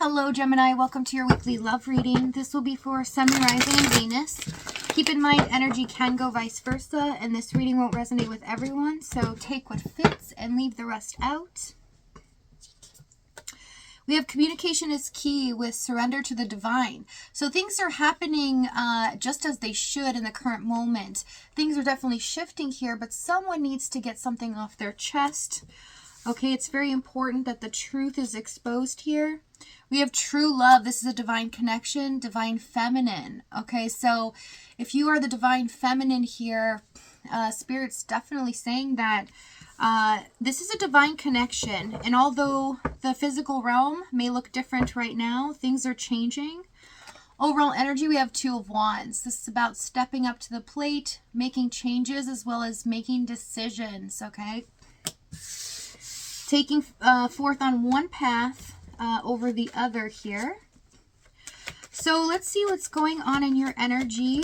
Hello Gemini, welcome to your weekly love reading. This will be for Sun, Moon, Rising, and Venus. Keep in mind energy can go vice versa, and this reading won't resonate with everyone, so take what fits and leave the rest out. We have communication is key with surrender to the divine. So things are happening just as they should in the current moment. Things are definitely shifting here, but someone needs to get something off their chest. Okay, it's very important that the truth is exposed here. We have true love. This is a divine connection, divine feminine. Okay, so if you are the divine feminine here, Spirit's definitely saying that this is a divine connection. And although the physical realm may look different right now, things are changing. Overall energy, we have Two of Wands. This is about stepping up to the plate, making changes, as well as making decisions, okay? Taking forth on one path over the other here. So let's see what's going on in your energy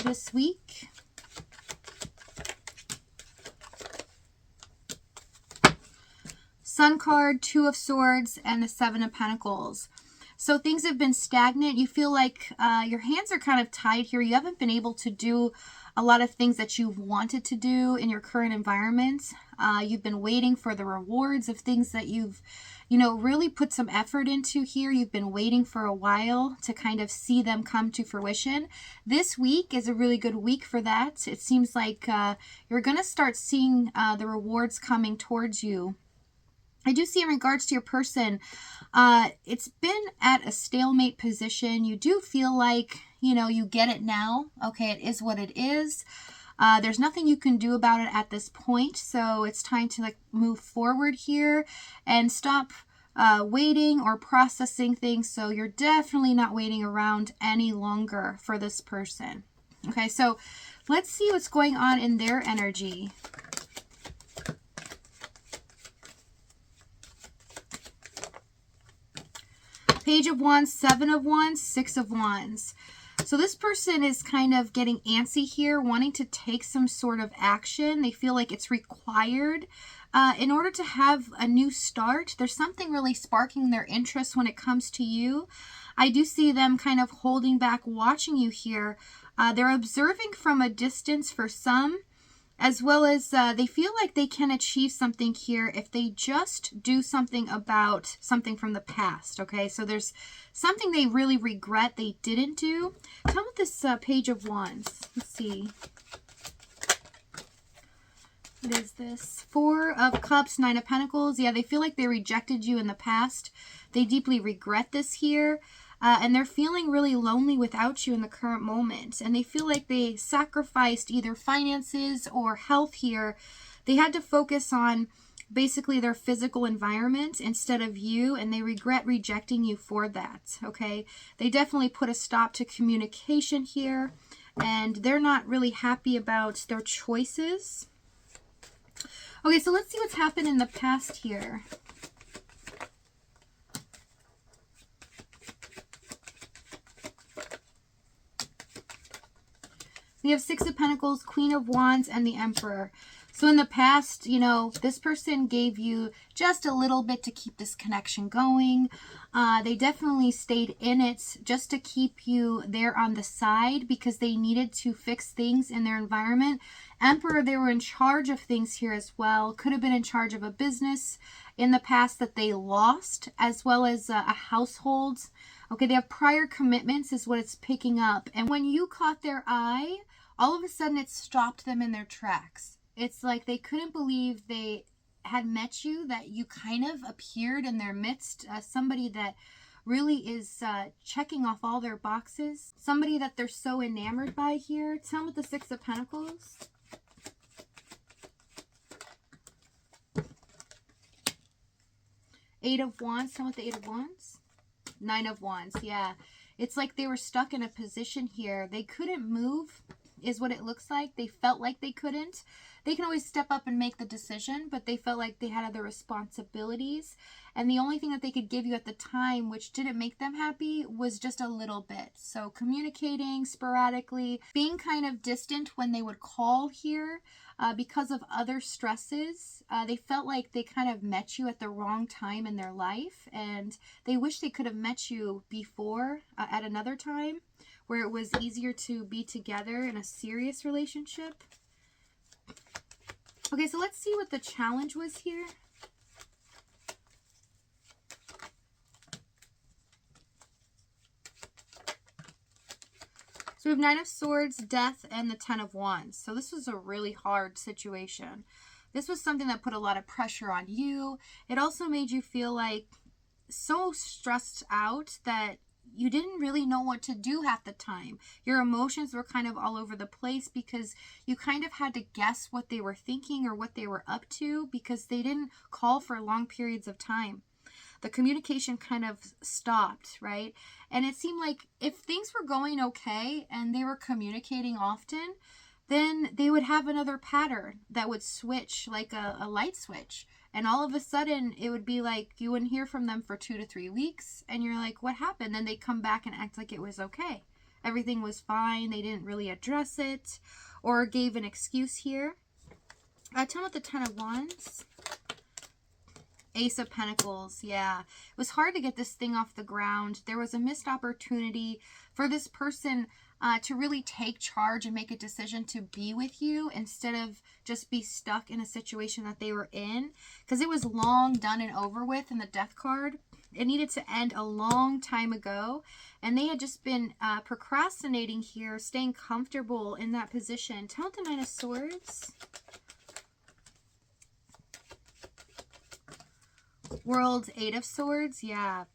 this week. Sun card, Two of Swords, and the Seven of Pentacles. So things have been stagnant. You feel like your hands are kind of tied here. You haven't been able to do a lot of things that you've wanted to do in your current environment. You've been waiting for the rewards of things that you've, really put some effort into here. You've been waiting for a while to kind of see them come to fruition. This week is a really good week for that. It seems like you're going to start seeing the rewards coming towards you. I do see in regards to your person, it's been at a stalemate position. You do feel like, you get it now. Okay, it is what it is. There's nothing you can do about it at this point. So it's time to move forward here and stop waiting or processing things. So you're definitely not waiting around any longer for this person. Okay, so let's see what's going on in their energy. Page of Wands, Seven of Wands, Six of Wands. So this person is kind of getting antsy here, wanting to take some sort of action. They feel like it's required in order to have a new start. There's something really sparking their interest when it comes to you. I do see them kind of holding back, watching you here. They're observing from a distance for some, as well as they feel like they can achieve something here if they just do something about something from the past, okay? So there's something they really regret they didn't do. Tell me what this Page of Wands. Let's see. What is this? Four of Cups, Nine of Pentacles. Yeah, they feel like they rejected you in the past. They deeply regret this here. And they're feeling really lonely without you in the current moment. And they feel like they sacrificed either finances or health here. They had to focus on basically their physical environment instead of you. And they regret rejecting you for that. Okay. They definitely put a stop to communication here. And they're not really happy about their choices. Okay. So let's see what's happened in the past here. We have Six of Pentacles, Queen of Wands, and the Emperor. So in the past, this person gave you just a little bit to keep this connection going. They definitely stayed in it just to keep you there on the side because they needed to fix things in their environment. Emperor, they were in charge of things here as well. Could have been in charge of a business in the past that they lost, as well as a household. Okay, they have prior commitments is what it's picking up. And when you caught their eye, all of a sudden it stopped them in their tracks. It's like they couldn't believe they had met you, that you kind of appeared in their midst, somebody that really is checking off all their boxes, somebody that they're so enamored by here. Tell them with the Six of Pentacles. Eight of Wands. Tell them with the Eight of Wands. Nine of Wands. Yeah. It's like they were stuck in a position here. They couldn't move is what it looks like. They felt like they couldn't. They can always step up and make the decision, but they felt like they had other responsibilities. And the only thing that they could give you at the time, which didn't make them happy, was just a little bit. So communicating sporadically, being kind of distant when they would call here because of other stresses. They felt like they kind of met you at the wrong time in their life, and they wish they could have met you before at another time where it was easier to be together in a serious relationship. Okay, so let's see what the challenge was here. So we have Nine of Swords, Death, and the Ten of Wands. So this was a really hard situation. This was something that put a lot of pressure on you. It also made you feel like so stressed out that you didn't really know what to do half the time. Your emotions were kind of all over the place because you kind of had to guess what they were thinking or what they were up to because they didn't call for long periods of time. The communication kind of stopped, right? And it seemed like if things were going okay and they were communicating often, then they would have another pattern that would switch like a light switch. And all of a sudden, it would be like you wouldn't hear from them for 2 to 3 weeks. And you're like, what happened? Then they come back and act like it was okay. Everything was fine. They didn't really address it or gave an excuse here. Tell me about the Ten of Wands. Ace of Pentacles, yeah. It was hard to get this thing off the ground. There was a missed opportunity for this person to really take charge and make a decision to be with you instead of just be stuck in a situation that they were in. Because it was long done and over with in the Death card. It needed to end a long time ago. And they had just been procrastinating here, staying comfortable in that position. Tell the Nine of Swords. World, Eight of Swords, yeah.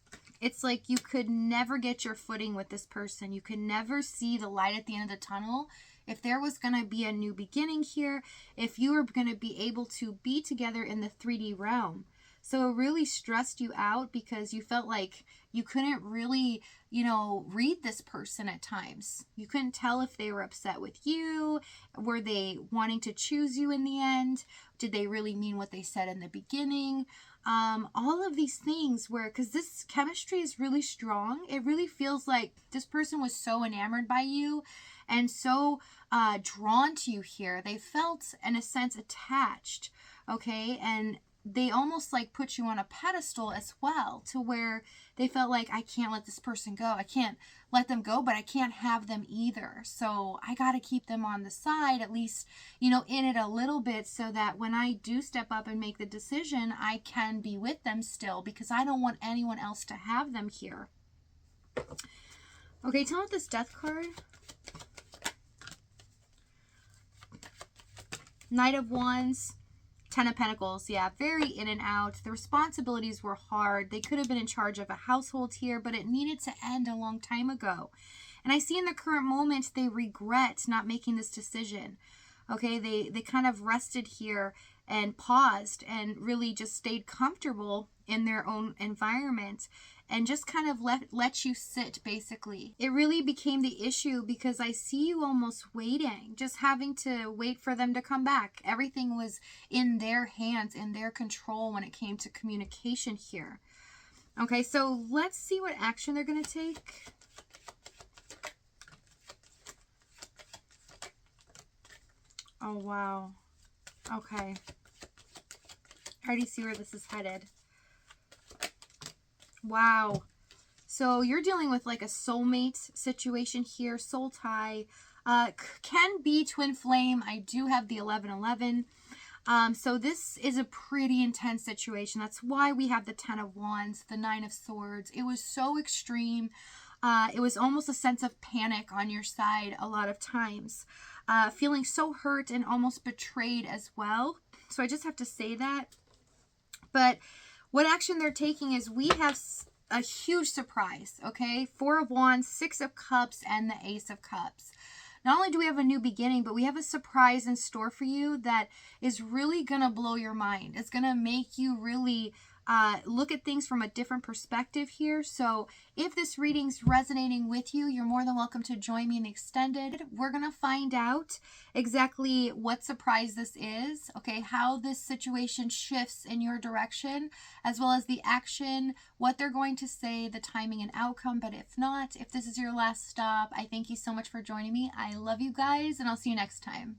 It's like you could never get your footing with this person. You could never see the light at the end of the tunnel. If there was going to be a new beginning here, if you were going to be able to be together in the 3D realm. So it really stressed you out because you felt like you couldn't really, read this person at times. You couldn't tell if they were upset with you. Were they wanting to choose you in the end? Did they really mean what they said in the beginning? All of these things where, because this chemistry is really strong, it really feels like this person was so enamored by you and so drawn to you here. They felt, in a sense, attached, okay? And they almost like put you on a pedestal as well, to where they felt like, I can't let this person go. I can't let them go, but I can't have them either. So I got to keep them on the side, at least, in it a little bit, so that when I do step up and make the decision, I can be with them still, because I don't want anyone else to have them here. Okay, tell me this Death card. Knight of Wands. Ten of Pentacles, yeah, very in and out. The responsibilities were hard. They could have been in charge of a household here, but it needed to end a long time ago. And I see in the current moment, they regret not making this decision. Okay, they kind of rested here and paused and really just stayed comfortable in their own environment and just kind of let you sit, basically. It really became the issue because I see you almost waiting, just having to wait for them to come back. Everything was in their hands, in their control when it came to communication here. Okay, so let's see what action they're going to take. Oh, wow. Okay. I already see where this is headed. Wow. So you're dealing with like a soulmate situation here. Soul tie. Can be twin flame. I do have the 1111. So this is a pretty intense situation. That's why we have the Ten of Wands, the Nine of Swords. It was so extreme. It was almost a sense of panic on your side a lot of times. Feeling so hurt and almost betrayed as well. So I just have to say that. But what action they're taking is we have a huge surprise, okay? Four of Wands, Six of Cups, and the Ace of Cups. Not only do we have a new beginning, but we have a surprise in store for you that is really going to blow your mind. It's going to make you really look at things from a different perspective here. So if this reading's resonating with you, you're more than welcome to join me in the extended. We're going to find out exactly what surprise this is, okay, how this situation shifts in your direction, as well as the action, what they're going to say, the timing and outcome. But if not, if this is your last stop, I thank you so much for joining me. I love you guys, and I'll see you next time.